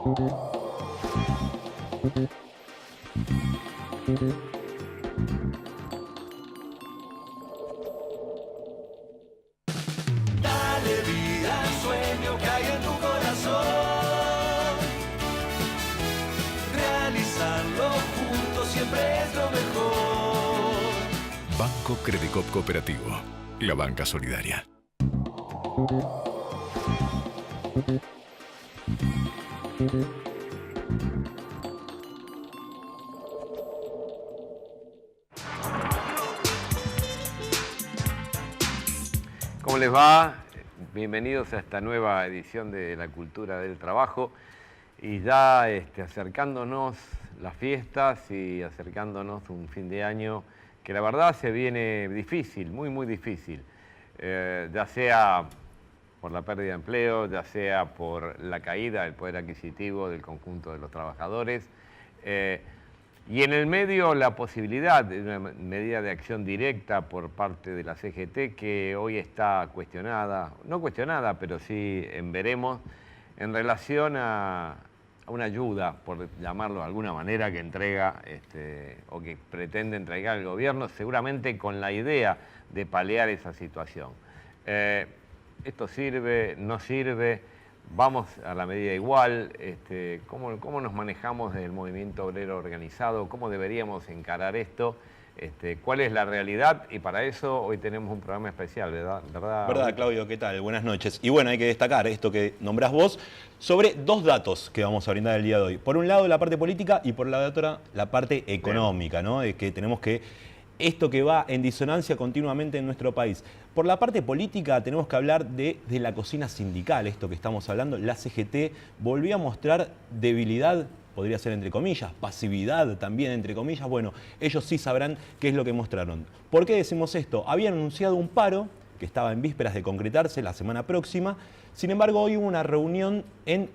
Dale vida al sueño que hay en tu corazón. Realizarlo juntos siempre es lo mejor. Banco Credicop Cooperativo, la banca solidaria. ¿Cómo les va? Bienvenidos a esta nueva edición de La Cultura del Trabajo y ya acercándonos las fiestas y acercándonos un fin de año que la verdad se viene difícil, muy difícil, ya sea por la pérdida de empleo, ya sea por la caída del poder adquisitivo del conjunto de los trabajadores, y en el medio la posibilidad de una medida de acción directa por parte de la CGT que hoy está cuestionada, no cuestionada, pero sí en veremos, en relación a una ayuda, por llamarlo de alguna manera, que entrega o que pretende entregar el gobierno, seguramente con la idea de paliar esa situación. ¿Esto sirve? ¿No sirve? ¿Vamos a la medida igual? ¿Cómo nos manejamos desde el movimiento obrero organizado? ¿Cómo deberíamos encarar esto? ¿Cuál es la realidad? Y para eso hoy tenemos un programa especial, ¿verdad? ¿Verdad, Claudio? ¿Qué tal? Buenas noches. Y bueno, hay que destacar esto que nombrás vos sobre dos datos que vamos a brindar el día de hoy. Por un lado, la parte política y por la otra, la parte económica, ¿no? De que tenemos que esto que va en disonancia continuamente en nuestro país. Por la parte política tenemos que hablar de la cocina sindical, esto que estamos hablando. La CGT volvió a mostrar debilidad, podría ser entre comillas, pasividad también entre comillas. Bueno, ellos sí sabrán qué es lo que mostraron. ¿Por qué decimos esto? Habían anunciado un paro que estaba en vísperas de concretarse la semana próxima. Sin embargo, hoy hubo una reunión en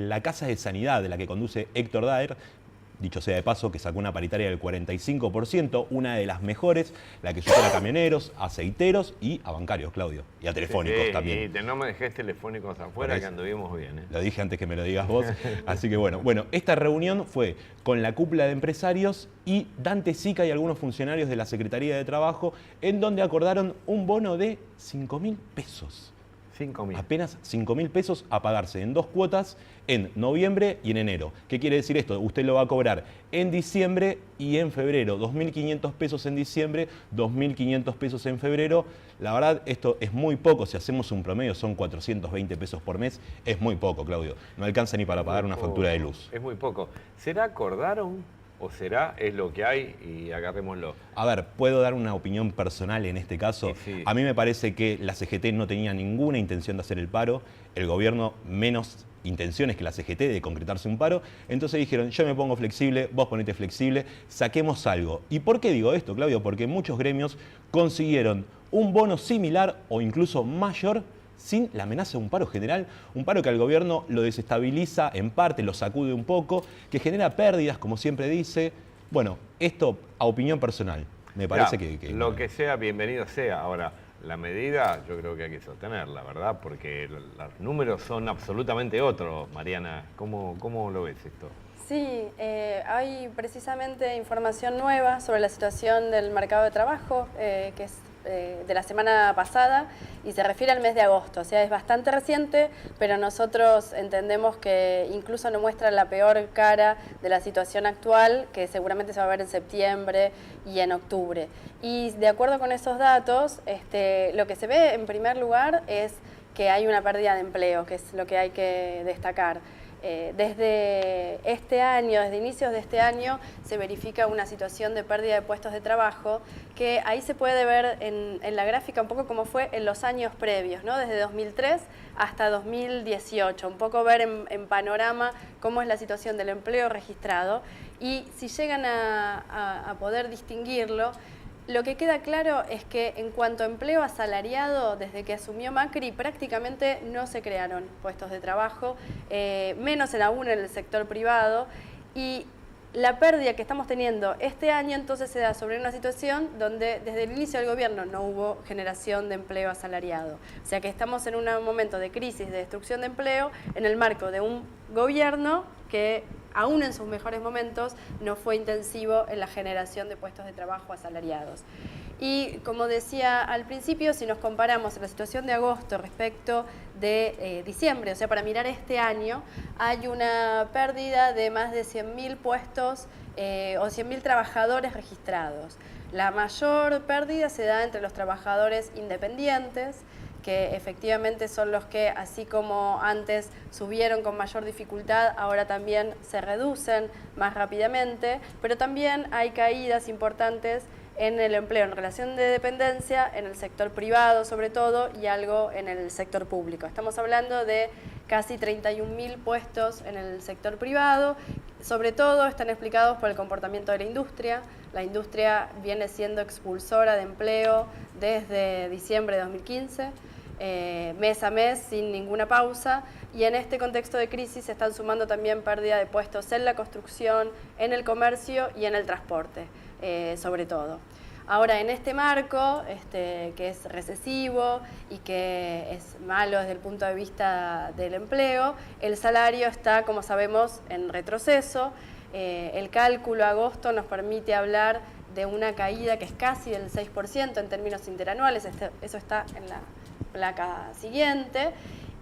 la Casa de Sanidad, de la que conduce Héctor Daer, dicho sea de paso, que sacó una paritaria del 45%, una de las mejores, la que supera a camioneros, a aceiteros y a bancarios, Claudio, y a telefónicos también. Y no me dejés telefónicos afuera, que anduvimos bien. Lo dije antes que me lo digas vos, así que bueno, esta reunión fue con la cúpula de empresarios y Dante Sica y algunos funcionarios de la Secretaría de Trabajo, en donde acordaron un bono de 5.000 pesos. 5.000. Apenas 5.000 pesos a pagarse en 2 cuotas en noviembre y en enero. ¿Qué quiere decir esto? Usted lo va a cobrar en diciembre y en febrero. 2.500 pesos en diciembre, 2.500 pesos en febrero. La verdad, esto es muy poco. Si hacemos un promedio, son 420 pesos por mes. Es muy poco, Claudio. No alcanza ni para pagar una factura de luz. Es muy poco. ¿Será acordaron? ¿O será es lo que hay y agarrémoslo? A ver, ¿puedo dar una opinión personal en este caso? Sí. A mí me parece que la CGT no tenía ninguna intención de hacer el paro, el gobierno menos intenciones que la CGT de concretarse un paro, entonces dijeron, yo me pongo flexible, vos ponete flexible, saquemos algo. ¿Y por qué digo esto, Claudio? Porque muchos gremios consiguieron un bono similar o incluso mayor sin la amenaza de un paro general, un paro que al gobierno lo desestabiliza en parte, lo sacude un poco, que genera pérdidas, como siempre dice. Bueno, esto a opinión personal, me parece que lo que sea, bienvenido sea. Ahora, la medida yo creo que hay que sostenerla, ¿verdad? Porque los números son absolutamente otros, Mariana. ¿Cómo lo ves esto? Sí, hay precisamente información nueva sobre la situación del mercado de trabajo, que es de la semana pasada y se refiere al mes de agosto, o sea, es bastante reciente, pero nosotros entendemos que incluso no muestra la peor cara de la situación actual, que seguramente se va a ver en septiembre y en octubre. Y de acuerdo con esos datos, lo que se ve en primer lugar es que hay una pérdida de empleo, que es lo que hay que destacar. Desde este año, desde inicios de este año, se verifica una situación de pérdida de puestos de trabajo que ahí se puede ver en la gráfica un poco como fue en los años previos, ¿no? Desde 2003 hasta 2018, un poco ver en panorama cómo es la situación del empleo registrado y si llegan a poder distinguirlo. Lo que queda claro es que en cuanto a empleo asalariado, desde que asumió Macri, prácticamente no se crearon puestos de trabajo, menos aún en el sector privado. Y La pérdida que estamos teniendo este año entonces se da sobre una situación donde desde el inicio del gobierno no hubo generación de empleo asalariado. O sea que estamos en un momento de crisis, de destrucción de empleo, en el marco de un gobierno que aún en sus mejores momentos no fue intensivo en la generación de puestos de trabajo asalariados. Y como decía al principio, si nos comparamos la situación de agosto respecto de diciembre, o sea, para mirar este año, hay una pérdida de más de 100.000 puestos o 100.000 trabajadores registrados. La mayor pérdida se da entre los trabajadores independientes, que efectivamente son los que, así como antes subieron con mayor dificultad, ahora también se reducen más rápidamente, pero también hay caídas importantes en el empleo en relación de dependencia, en el sector privado sobre todo, y algo en el sector público. Estamos hablando de casi 31.000 puestos en el sector privado, sobre todo están explicados por el comportamiento de la industria. La industria viene siendo expulsora de empleo desde diciembre de 2015, mes a mes, sin ninguna pausa, y en este contexto de crisis se están sumando también pérdida de puestos en la construcción, en el comercio y en el transporte, sobre todo. Ahora, en este marco, que es recesivo y que es malo desde el punto de vista del empleo, el salario está, como sabemos, en retroceso. El cálculo a agosto nos permite hablar de una caída que es casi del 6% en términos interanuales, eso está en la placa siguiente.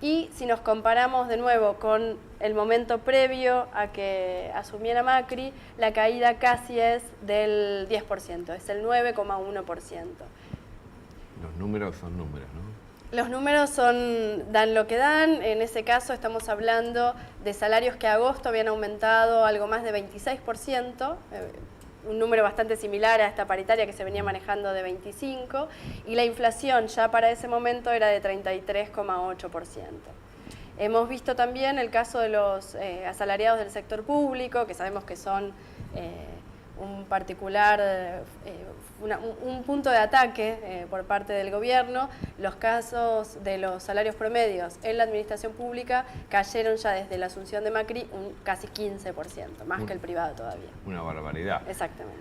Y si nos comparamos de nuevo con el momento previo a que asumiera Macri, la caída casi es del 10%, es el 9,1%. Los números son números, ¿no? Los números dan lo que dan. En ese caso estamos hablando de salarios que a agosto habían aumentado algo más de 26%, un número bastante similar a esta paritaria que se venía manejando de 25%, y la inflación ya para ese momento era de 33,8%. Hemos visto también el caso de los asalariados del sector público, que sabemos que son un particular, un punto de ataque por parte del gobierno. Los casos de los salarios promedios en la administración pública cayeron ya desde la asunción de Macri un casi 15%, más que el privado todavía. Una barbaridad. Exactamente.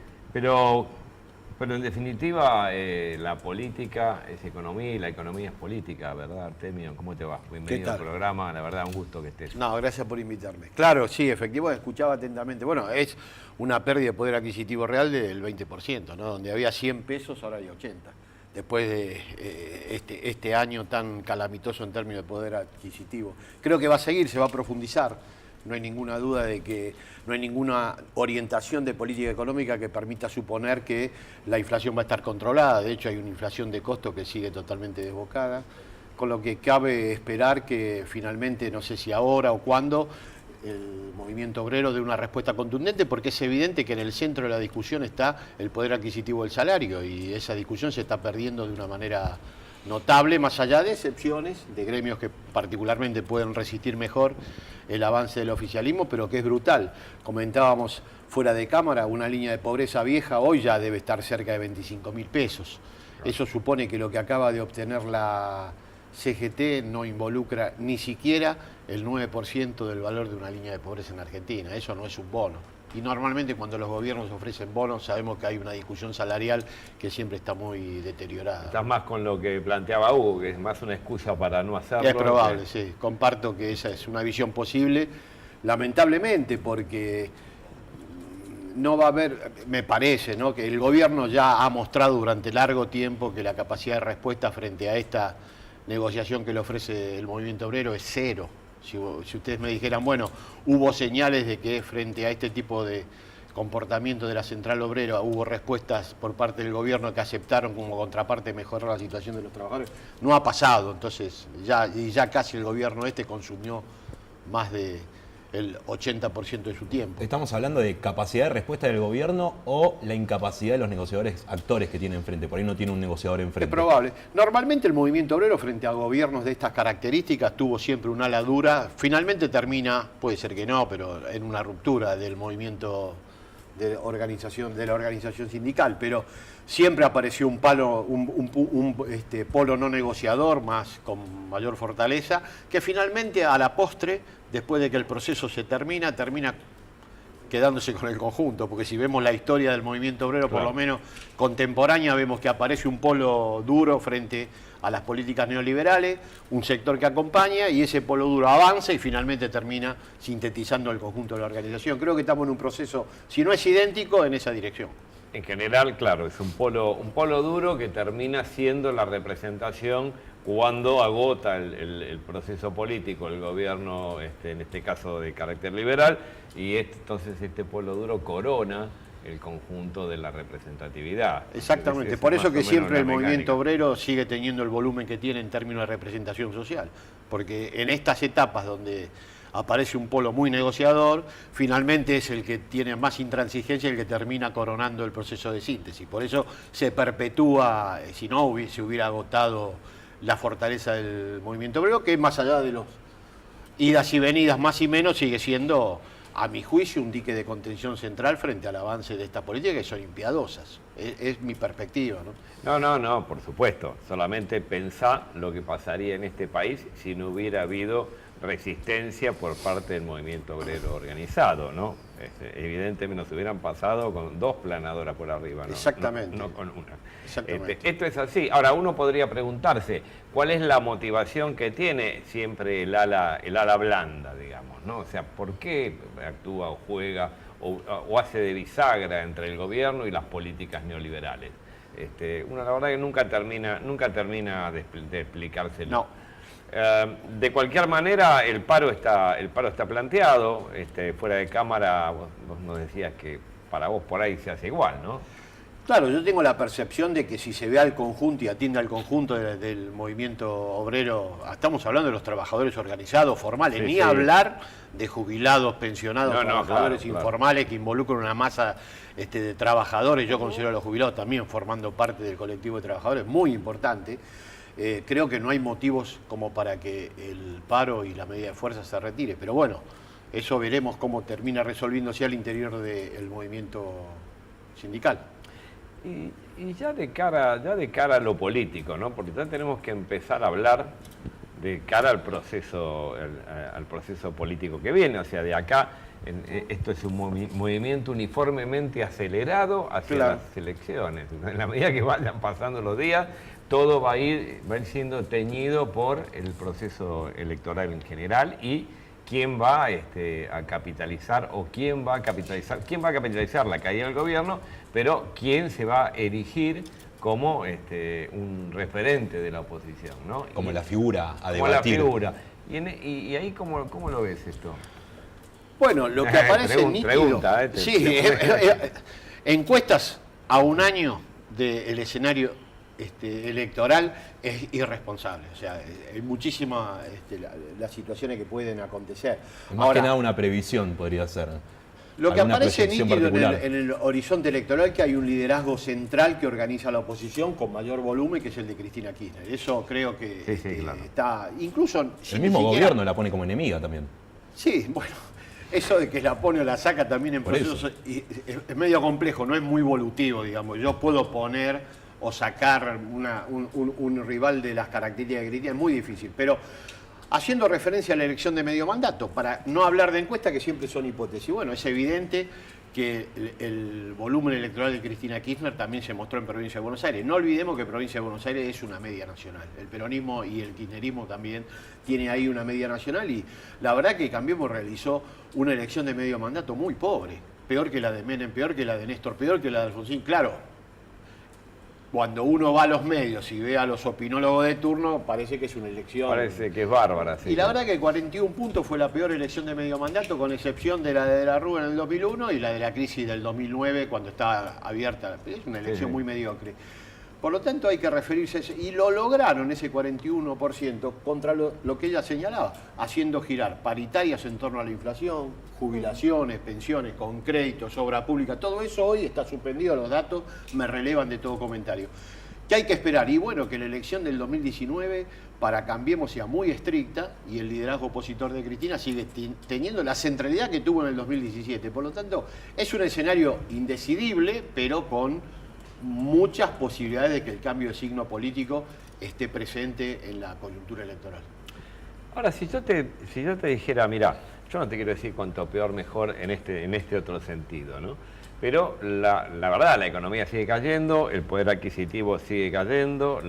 Pero en definitiva, la política es economía y la economía es política, ¿verdad, Artemio? ¿Cómo te va? Bienvenido al programa, la verdad, un gusto que estés. No, gracias por invitarme. Claro, sí, efectivamente, escuchaba atentamente. Bueno, es una pérdida de poder adquisitivo real del 20%, ¿no? Donde había 100 pesos, ahora hay 80. Después de este año tan calamitoso en términos de poder adquisitivo. Creo que va a seguir, se va a profundizar. No hay ninguna duda de que no hay ninguna orientación de política económica que permita suponer que la inflación va a estar controlada. De hecho, hay una inflación de costo que sigue totalmente desbocada, con lo que cabe esperar que finalmente, no sé si ahora o cuándo, el movimiento obrero dé una respuesta contundente, porque es evidente que en el centro de la discusión está el poder adquisitivo del salario, y esa discusión se está perdiendo de una manera notable, más allá de excepciones, de gremios que particularmente pueden resistir mejor el avance del oficialismo, pero que es brutal. Comentábamos fuera de cámara, una línea de pobreza vieja hoy ya debe estar cerca de 25.000 pesos. Eso supone que lo que acaba de obtener la CGT no involucra ni siquiera el 9% del valor de una línea de pobreza en Argentina. Eso no es un bono. Y normalmente cuando los gobiernos ofrecen bonos sabemos que hay una discusión salarial que siempre está muy deteriorada. Estás más con lo que planteaba Hugo, que es más una excusa para no hacerlo. Es probable, sí. Comparto que esa es una visión posible, lamentablemente, porque no va a haber, me parece, ¿no?, que el gobierno ya ha mostrado durante largo tiempo que la capacidad de respuesta frente a esta negociación que le ofrece el movimiento obrero es cero. Si ustedes me dijeran, bueno, hubo señales de que frente a este tipo de comportamiento de la central obrera hubo respuestas por parte del gobierno que aceptaron como contraparte mejorar la situación de los trabajadores, no ha pasado. Entonces ya casi el gobierno consumió más del 80% de su tiempo. ¿Estamos hablando de capacidad de respuesta del gobierno o la incapacidad de los negociadores actores que tienen enfrente? Por ahí no tiene un negociador enfrente. Es probable. Normalmente el movimiento obrero frente a gobiernos de estas características tuvo siempre un ala dura. Finalmente termina, puede ser que no, pero en una ruptura del movimiento de la organización sindical. Pero siempre apareció un polo no negociador con mayor fortaleza, que finalmente a la postre, después de que el proceso se termina quedándose con el conjunto, porque si vemos la historia del movimiento obrero, por lo menos contemporánea, vemos que aparece un polo duro frente a las políticas neoliberales, un sector que acompaña y ese polo duro avanza y finalmente termina sintetizando el conjunto de la organización. Creo que estamos en un proceso, si no es idéntico, en esa dirección. En general, claro, es un polo duro que termina siendo la representación cuando agota el proceso político, el gobierno, en este caso de carácter liberal, y entonces este polo duro corona el conjunto de la representatividad. Exactamente, Es por eso más o que menos siempre la el movimiento mecánica. obrero sigue teniendo el volumen que tiene en términos de representación social, porque en estas etapas donde aparece un polo muy negociador, finalmente es el que tiene más intransigencia y el que termina coronando el proceso de síntesis. Por eso se perpetúa, si no se hubiera agotado la fortaleza del movimiento obrero, que más allá de los idas y venidas más y menos, sigue siendo, a mi juicio, un dique de contención central frente al avance de esta política, que son impiadosas. Es mi perspectiva, ¿no? No, por supuesto. Solamente pensá lo que pasaría en este país si no hubiera habido resistencia por parte del movimiento obrero organizado, ¿no? Evidentemente nos hubieran pasado con 2 planadoras por arriba, ¿no? Exactamente. No con una. Exactamente. Esto es así. Ahora, uno podría preguntarse, ¿cuál es la motivación que tiene siempre el ala blanda, digamos, ¿no? O sea, ¿por qué actúa o juega o hace de bisagra entre el gobierno y las políticas neoliberales? Uno la verdad que nunca termina de explicárselo. No. De cualquier manera, el paro está planteado. Fuera de cámara, vos nos decías que para vos por ahí se hace igual, ¿no? Claro, yo tengo la percepción de que si se ve al conjunto y atiende al conjunto del movimiento obrero, estamos hablando de los trabajadores organizados, formales, Sí, ni sí. hablar de jubilados, pensionados, trabajadores claro. informales que involucran una masa de trabajadores. Yo considero a los jubilados también formando parte del colectivo de trabajadores, muy importante. Creo que no hay motivos como para que el paro y la medida de fuerza se retire, pero bueno, eso veremos cómo termina resolviéndose al interior del movimiento sindical. Y ya de cara a lo político, ¿no? Porque ya tenemos que empezar a hablar de cara al proceso político que viene. O sea, de acá, esto es un movimiento uniformemente acelerado hacia Claro. las elecciones. En la medida que vayan pasando los días, todo va a ir siendo teñido por el proceso electoral en general y quién va a capitalizar o quién va a capitalizar la caída del gobierno, pero quién se va a erigir como un referente de la oposición, ¿no? Como la figura a como la debatir. figura. Y ahí ¿cómo lo ves esto? Bueno, lo que aparece nítido... Pregunta, Sí, encuestas a un año del escenario electoral es irresponsable. O sea, hay muchísimas las situaciones que pueden acontecer. Más que nada una previsión podría ser. Lo que alguna aparece proyección nítido particular. en el horizonte electoral, que hay un liderazgo central que organiza la oposición con mayor volumen, que es el de Cristina Kirchner. Eso creo que Sí, claro. está... Incluso... El mismo gobierno la pone como enemiga también. Sí, bueno, eso de que la pone o la saca también en Por procesos es medio complejo, no es muy volutivo, digamos. Yo puedo poner o sacar un rival de las características de Cristina, es muy difícil, pero haciendo referencia a la elección de medio mandato, para no hablar de encuestas que siempre son hipótesis. Bueno, es evidente que el volumen electoral de Cristina Kirchner también se mostró en Provincia de Buenos Aires. No olvidemos que Provincia de Buenos Aires es una media nacional. El peronismo y el kirchnerismo también tiene ahí una media nacional y la verdad que Cambiemos realizó una elección de medio mandato muy pobre. Peor que la de Menem, peor que la de Néstor, peor que la de Alfonsín. Claro, cuando uno va a los medios y ve a los opinólogos de turno, parece que es una elección... Parece que es bárbara. Sí, Y la verdad que 41 puntos fue la peor elección de medio mandato, con excepción de la de la Rúa en el 2001 y la de la crisis del 2009, cuando estaba abierta. Es una elección Sí. muy mediocre. Por lo tanto, hay que referirse a ese, y lo lograron ese 41% contra lo que ella señalaba, haciendo girar paritarias en torno a la inflación, jubilaciones, pensiones, con créditos, obra pública. Todo eso hoy está suspendido, los datos me relevan de todo comentario. ¿Qué hay que esperar? Y bueno, que la elección del 2019 para Cambiemos sea muy estricta y el liderazgo opositor de Cristina sigue teniendo la centralidad que tuvo en el 2017. Por lo tanto, es un escenario indecidible, pero con muchas posibilidades de que el cambio de signo político esté presente en la coyuntura electoral. Ahora, si yo te dijera, mirá, yo no te quiero decir cuanto peor mejor en este otro sentido, ¿no? Pero la verdad, la economía sigue cayendo, el poder adquisitivo sigue cayendo,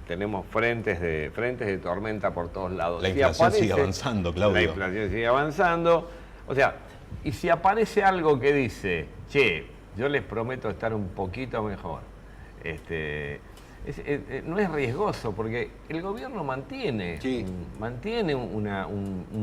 tenemos frentes de tormenta por todos lados. La inflación sigue avanzando, Claudio. La inflación sigue avanzando. O sea, y si aparece algo que dice, che, yo les prometo estar un poquito mejor, no es riesgoso, porque el gobierno mantiene un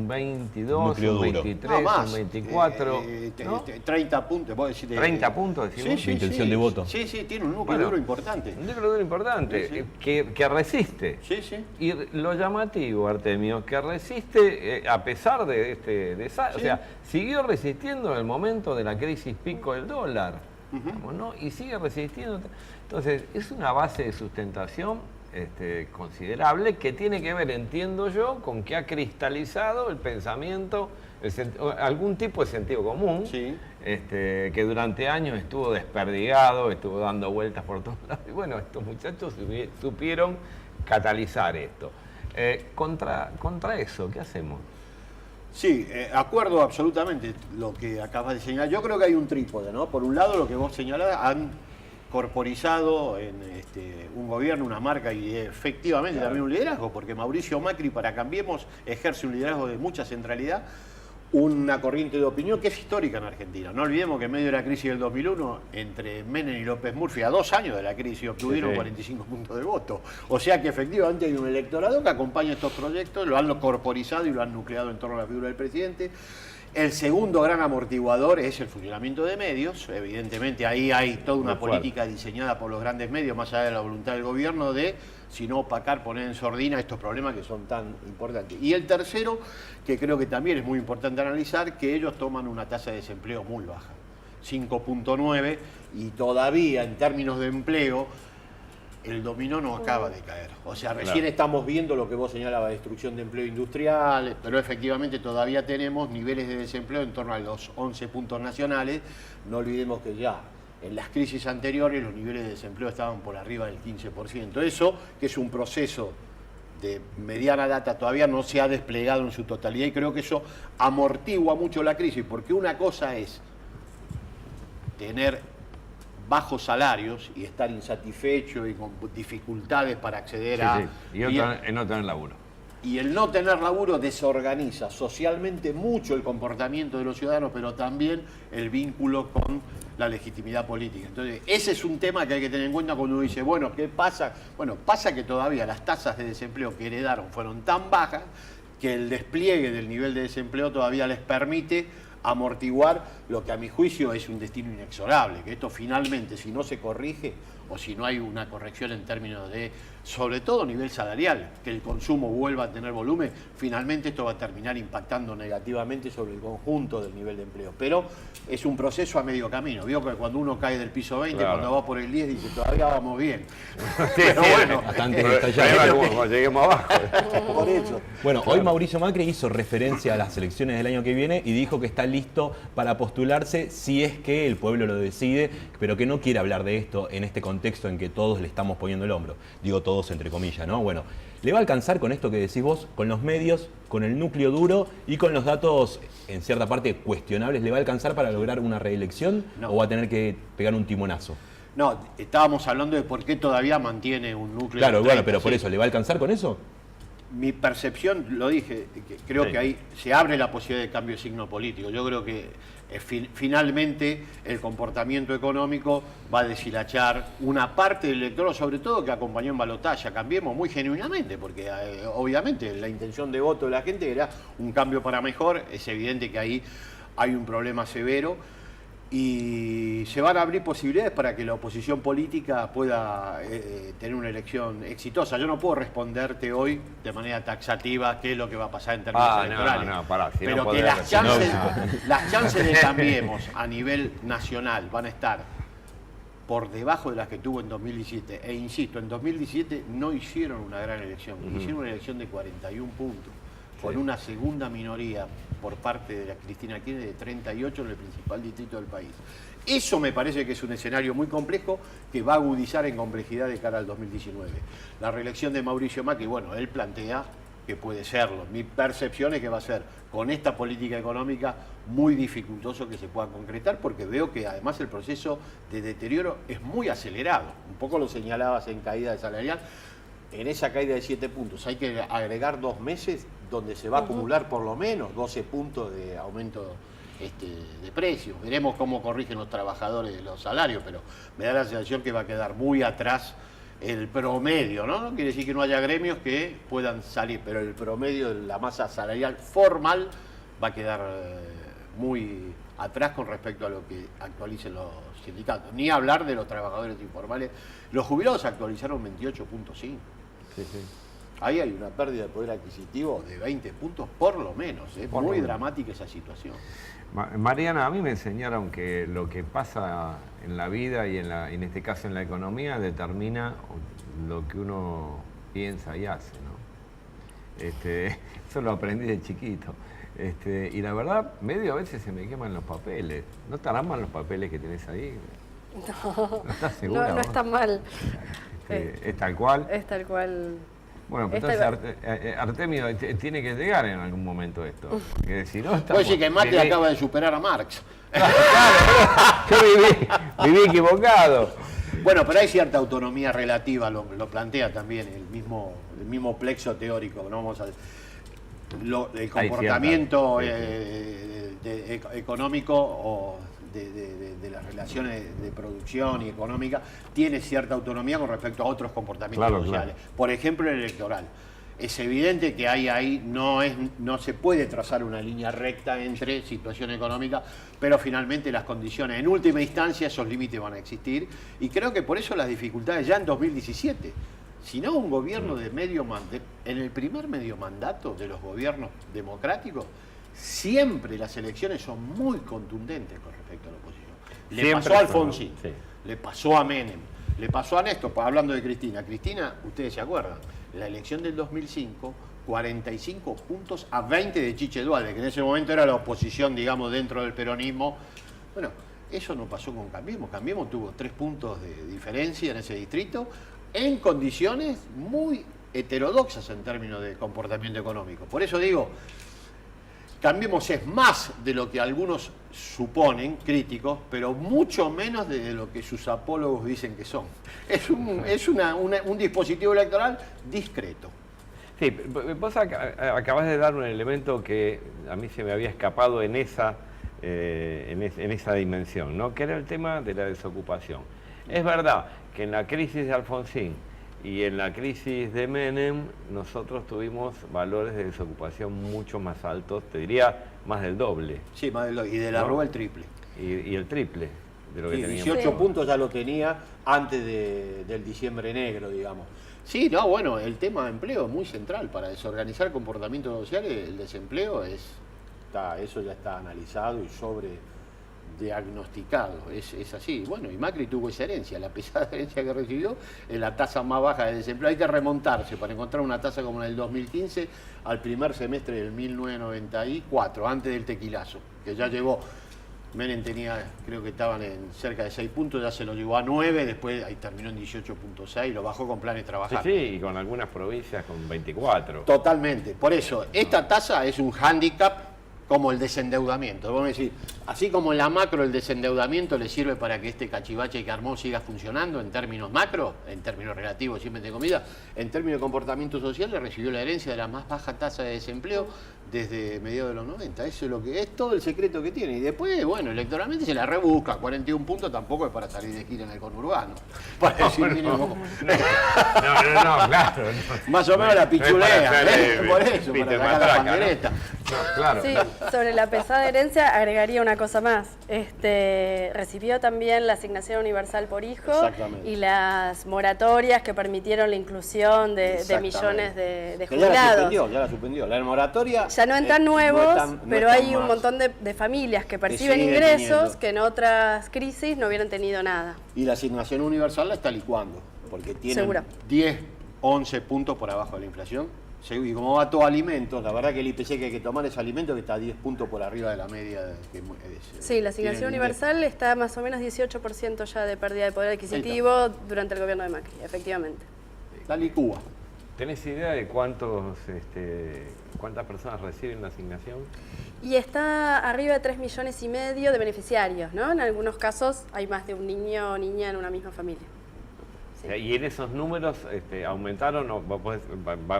22, un 23, un 24, ¿no? 30 puntos, vos decís. 30 puntos, decimos. Sí, intención de voto. Sí, tiene un núcleo duro importante. Un núcleo duro importante, que resiste. Sí, sí. Y lo llamativo, Artemio, que resiste a pesar de o sea, siguió resistiendo en el momento de la crisis pico del dólar. Digamos, ¿no? Y sigue resistiendo. Entonces, es una base de sustentación considerable que tiene que ver, entiendo yo, con que ha cristalizado el pensamiento, algún tipo de sentido común, que durante años estuvo desperdigado, estuvo dando vueltas por todos lados. Y bueno, estos muchachos supieron catalizar esto. Contra eso, ¿qué hacemos? Sí, acuerdo absolutamente lo que acabas de señalar. Yo creo que hay un trípode, ¿no? Por un lado, lo que vos señalás, han corporizado en un gobierno, una marca y efectivamente también un liderazgo, porque Mauricio Macri, para Cambiemos, ejerce un liderazgo de mucha centralidad, una corriente de opinión que es histórica en Argentina. No olvidemos que en medio de la crisis del 2001, entre Menem y López Murphy, a 2 años de la crisis, obtuvieron 45 puntos de voto. O sea que efectivamente hay un electorado que acompaña estos proyectos, lo han corporizado y lo han nucleado en torno a la figura del presidente. El segundo gran amortiguador es el funcionamiento de medios. Evidentemente ahí hay toda una política diseñada por los grandes medios, más allá de la voluntad del gobierno, de, si no opacar, poner en sordina estos problemas que son tan importantes. Y el tercero, que creo que también es muy importante analizar, que ellos toman una tasa de desempleo muy baja, 5.9, y todavía en términos de empleo, el dominó no acaba de caer. O sea, recién estamos viendo lo que vos señalabas, destrucción de empleo industrial, pero efectivamente todavía tenemos niveles de desempleo en torno a los 11 puntos nacionales. No olvidemos que ya en las crisis anteriores los niveles de desempleo estaban por arriba del 15%. Eso, que es un proceso de mediana data, todavía no se ha desplegado en su totalidad, y creo que eso amortigua mucho la crisis, porque una cosa es tener bajos salarios y estar insatisfecho y con dificultades para acceder a... Y el no tener laburo. Y el no tener laburo desorganiza socialmente mucho el comportamiento de los ciudadanos, pero también el vínculo con la legitimidad política. Entonces, ese es un tema que hay que tener en cuenta cuando uno dice, bueno, ¿qué pasa? Bueno, pasa que todavía las tasas de desempleo que heredaron fueron tan bajas que el despliegue del nivel de desempleo todavía les permite amortiguar lo que a mi juicio es un destino inexorable, que esto finalmente, si no se corrige o si no hay una corrección en términos de, sobre todo nivel salarial, que el consumo vuelva a tener volumen, finalmente esto va a terminar impactando negativamente sobre el conjunto del nivel de empleo. Pero es un proceso a medio camino. Vio que cuando uno cae del piso 20, cuando va por el 10, dice, todavía vamos bien. Pero bueno, cuando lleguemos abajo. Por eso. Bueno, hoy Mauricio Macri hizo referencia a las elecciones del año que viene y dijo que está listo para postularse si es que el pueblo lo decide, pero que no quiere hablar de esto en este contexto en que todos le estamos poniendo el hombro. Digo todos entre comillas, ¿no? Bueno, ¿le va a alcanzar con esto que decís vos, con los medios, con el núcleo duro y con los datos en cierta parte cuestionables? ¿Le va a alcanzar para lograr una reelección o va a tener que pegar un timonazo? No, estábamos hablando de por qué todavía mantiene un núcleo. Claro, 30, bueno, pero por eso, ¿le va a alcanzar con eso? Mi percepción, lo dije, que creo que ahí se abre la posibilidad de cambio de signo político. Yo creo que finalmente el comportamiento económico va a deshilachar una parte del electorado, sobre todo que acompañó en balotaje. Cambiemos muy genuinamente, porque obviamente la intención de voto de la gente era un cambio para mejor. Es evidente que ahí hay un problema severo. Y se van a abrir posibilidades para que la oposición política pueda tener una elección exitosa. Yo no puedo responderte hoy de manera taxativa qué es lo que va a pasar en términos electorales. Pero que las chances de Cambiemos a nivel nacional van a estar por debajo de las que tuvo en 2017. E insisto, en 2017 no hicieron una gran elección, hicieron una elección de 41 puntos, con una segunda minoría por parte de la Cristina Kirchner de 38 en el principal distrito del país. Eso me parece que es un escenario muy complejo que va a agudizar en complejidad de cara al 2019. La reelección de Mauricio Macri, bueno, él plantea que puede serlo. Mi percepción es que va a ser con esta política económica muy dificultoso que se pueda concretar, porque veo que además el proceso de deterioro es muy acelerado. Un poco lo señalabas en caída de salarial. En esa caída de 7 puntos hay que agregar 2 meses donde se va a acumular por lo menos 12 puntos de aumento de precios. Veremos cómo corrigen los trabajadores de los salarios, pero me da la sensación que va a quedar muy atrás el promedio, ¿no? No quiere decir que no haya gremios que puedan salir, pero el promedio de la masa salarial formal va a quedar muy atrás con respecto a lo que actualicen los sindicatos. Ni hablar de los trabajadores informales. Los jubilados actualizaron 28.5. Sí, sí. Ahí hay una pérdida de poder adquisitivo de 20 puntos por lo menos. Es muy dramática esa situación. Mariana, a mí me enseñaron que lo que pasa en la vida y en este caso en la economía determina lo que uno piensa y hace, ¿no? Eso lo aprendí de chiquito. Y la verdad, medio a veces se me queman los papeles. ¿No estarán mal los papeles que tenés ahí? No, ¿No estás segura? no está mal. ¿Es tal cual? Es tal cual. Bueno, pero entonces Artemio tiene que llegar en algún momento esto. Porque si no, Puede decir que Macri acaba de superar a Marx. Claro, yo viví equivocado. Bueno, pero hay cierta autonomía relativa, lo plantea también el mismo plexo teórico, ¿no? Vamos a el comportamiento económico o de las relaciones de producción y económica tiene cierta autonomía con respecto a otros comportamientos sociales. Claro. Por ejemplo, el electoral. Es evidente que ahí no se puede trazar una línea recta entre situación económica, pero finalmente las condiciones, en última instancia, esos límites van a existir, y creo que por eso las dificultades ya en 2017. Si no, un gobierno de en el primer medio mandato de los gobiernos democráticos, siempre las elecciones son muy contundentes con respecto a la oposición. Le pasó a Alfonsín, le pasó a Menem, le pasó a Néstor, hablando de Cristina. Cristina, ustedes se acuerdan, la elección del 2005, 45 puntos a 20 de Chiche Dualde, que en ese momento era la oposición, digamos, dentro del peronismo. Bueno, eso no pasó con Cambiemos. Cambiemos tuvo 3 puntos de diferencia en ese distrito, en condiciones muy heterodoxas en términos de comportamiento económico. Por eso digo, Cambiemos es más de lo que algunos suponen, críticos, pero mucho menos de lo que sus apólogos dicen que son. Es un dispositivo electoral discreto. Sí, vos acabás de dar un elemento que a mí se me había escapado en esa dimensión, ¿no? Que era el tema de la desocupación. Es verdad que en la crisis de Alfonsín y en la crisis de Menem nosotros tuvimos valores de desocupación mucho más altos, te diría más del doble. Sí, más del doble. Y de la Rúa el triple. Y el triple de lo que teníamos. 18 puntos ya lo tenía antes del diciembre negro, digamos. Sí, no, bueno, el tema de empleo es muy central. Para desorganizar comportamientos sociales, el desempleo eso ya está analizado y diagnosticado, es así. Bueno, y Macri tuvo esa herencia, la pesada herencia que recibió es la tasa más baja de desempleo. Hay que remontarse para encontrar una tasa como la del 2015 al primer semestre del 1994, antes del tequilazo, que ya llegó. Menem tenía, creo que estaban en cerca de 6 puntos, ya se lo llevó a 9, después ahí terminó en 18.6, lo bajó con planes trabajar. Sí, y con algunas provincias con 24. Totalmente, por eso, esta tasa es un hándicap como el desendeudamiento. Vamos a decir, así como en la macro el desendeudamiento le sirve para que este cachivache que armó siga funcionando en términos macro, en términos relativos siempre de comida, en términos de comportamiento social le recibió la herencia de la más baja tasa de desempleo desde mediados de los 90. Eso es lo que es todo el secreto que tiene. Y después, bueno, electoralmente se la rebusca. 41 puntos tampoco es para salir de gira en el conurbano. Para decir, no, claro. No. Más o menos la pichulea. Por eso, para sacar la pandereta. No, claro. Sí, sobre la pesada herencia agregaría una cosa más. Recibió también la asignación universal por hijo y las moratorias que permitieron la inclusión de millones de jubilados. Ya la suspendió. La moratoria ya no entran nuevos, pero hay un montón de familias que perciben ingresos que en otras crisis no hubieran tenido nada. Y la asignación universal la está licuando, porque tiene 10, 11 puntos por abajo de la inflación. Y como va todo alimentos, la verdad que el IPC que hay que tomar es alimento que está 10 puntos por arriba de la media. Sí, la asignación universal está más o menos 18% ya de pérdida de poder adquisitivo durante el gobierno de Macri, efectivamente. La licúa. ¿Tenés idea de cuántas personas reciben la asignación? Y está arriba de 3,5 millones de beneficiarios, ¿no? En algunos casos hay más de un niño o niña en una misma familia. Sí. ¿Y en esos números aumentaron o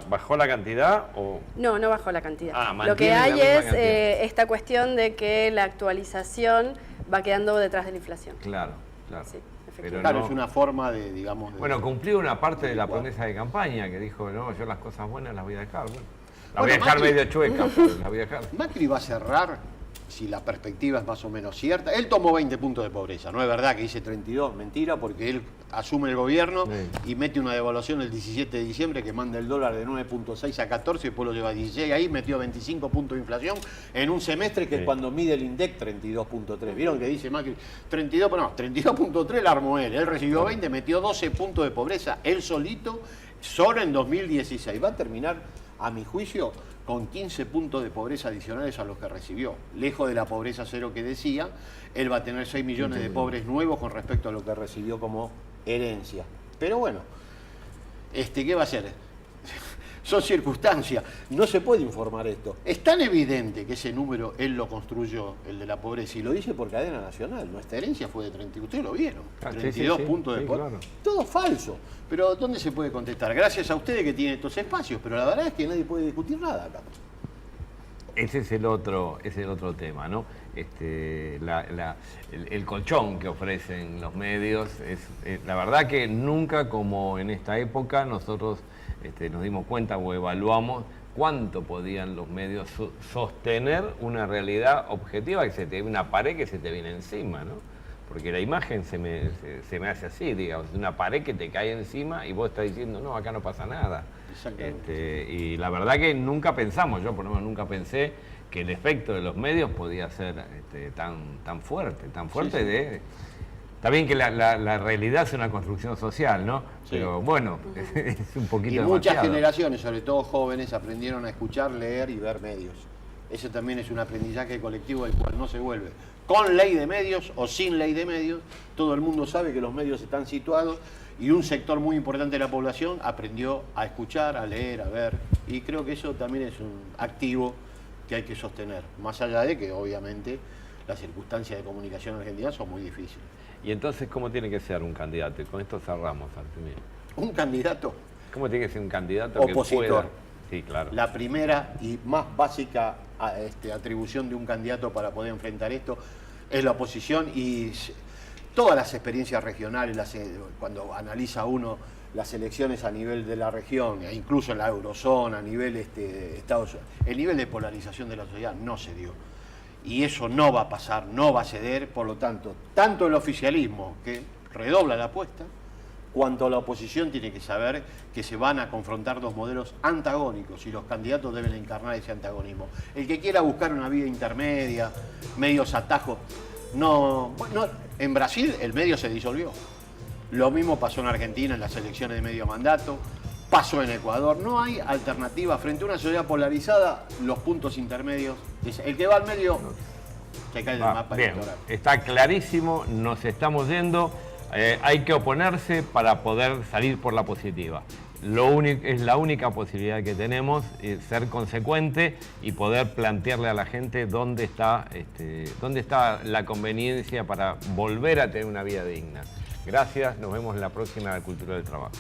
bajó la cantidad? O... No, no bajó la cantidad. Ah, lo que mantiene la hay misma es cantidad. esta cuestión de que la actualización va quedando detrás de la inflación. Claro, claro. Sí, Pero efectivamente. Claro, no- es una forma de, digamos... Bueno, cumplió una parte de la Igual. promesa de campaña que dijo, no, yo las cosas buenas las voy a dejar. Bueno, las Bueno, voy a dejar Macri- medio chueca, pero las voy a dejar. Macri va a cerrar, si la perspectiva es más o menos cierta. Él tomó 20 puntos de pobreza, no es verdad que dice 32, mentira, porque él asume el gobierno Sí. y mete una devaluación el 17 de diciembre que manda el dólar de 9.6 a 14 y después lo lleva a 16. Ahí metió 25 puntos de inflación en un semestre que Sí. cuando mide el INDEC 32.3. ¿Vieron que dice Macri? 32, no, 32.3 la armó él. Él recibió 20, metió 12 puntos de pobreza, él solito, solo en 2016. Va a terminar, a mi juicio, con 15 puntos de pobreza adicionales a los que recibió. Lejos de la pobreza cero que decía, él va a tener 6 millones de pobres nuevos con respecto a lo que recibió como herencia. Pero bueno, ¿qué va a hacer? Son circunstancias, no se puede informar esto. Es tan evidente que ese número él lo construyó, el de la pobreza, y lo dice por cadena nacional. Nuestra herencia fue de 30, ustedes lo vieron, Ah, sí, 32 sí, puntos de sí, pobreza. claro. Todo falso. Pero ¿dónde se puede contestar? Gracias a ustedes que tienen estos espacios, pero la verdad es que nadie puede discutir nada acá. Ese es el otro tema, ¿no? El colchón que ofrecen los medios es la verdad que nunca como en esta época nosotros nos dimos cuenta o evaluamos cuánto podían los medios sostener una realidad objetiva, que una pared que se te viene encima, ¿no? Porque la imagen se me hace así, digamos, una pared que te cae encima y vos estás diciendo, no, acá no pasa nada. Exactamente. Y la verdad que nunca pensamos, yo por lo menos nunca pensé que el efecto de los medios podía ser tan fuerte Sí. Está bien que la realidad es una construcción social, ¿no? Sí. Pero bueno, es un poquito Y muchas demasiado. generaciones, sobre todo jóvenes, aprendieron a escuchar, leer y ver medios. Ese también es un aprendizaje colectivo del cual no se vuelve. Con ley de medios o sin ley de medios, todo el mundo sabe que los medios están situados y un sector muy importante de la población aprendió a escuchar, a leer, a ver. Y creo que eso también es un activo que hay que sostener. Más allá de que, obviamente, las circunstancias de comunicación en Argentina son muy difíciles. Y entonces, ¿cómo tiene que ser un candidato? Y con esto cerramos, Artemio. Un candidato ¿Cómo tiene que ser un candidato opositor. que pueda? Sí, claro. La primera y más básica atribución de un candidato para poder enfrentar esto es la oposición y todas las experiencias regionales, cuando analiza uno las elecciones a nivel de la región, e incluso en la eurozona, a nivel Estados Unidos, el nivel de polarización de la sociedad no se dio. Y eso no va a pasar, no va a ceder, por lo tanto, tanto el oficialismo, que redobla la apuesta, cuanto la oposición tiene que saber que se van a confrontar dos modelos antagónicos y los candidatos deben encarnar ese antagonismo. El que quiera buscar una vía intermedia, medios atajos, no. Bueno, en Brasil el medio se disolvió. Lo mismo pasó en Argentina en las elecciones de medio mandato, pasó en Ecuador. No hay alternativa frente a una sociedad polarizada, los puntos intermedios. El que va al medio se cae del mapa Bien, electoral. está clarísimo, nos estamos yendo. Hay que oponerse para poder salir por la positiva. Es la única posibilidad que tenemos, ser consecuente y poder plantearle a la gente dónde está la conveniencia para volver a tener una vida digna. Gracias, nos vemos en la próxima Cultura del Trabajo.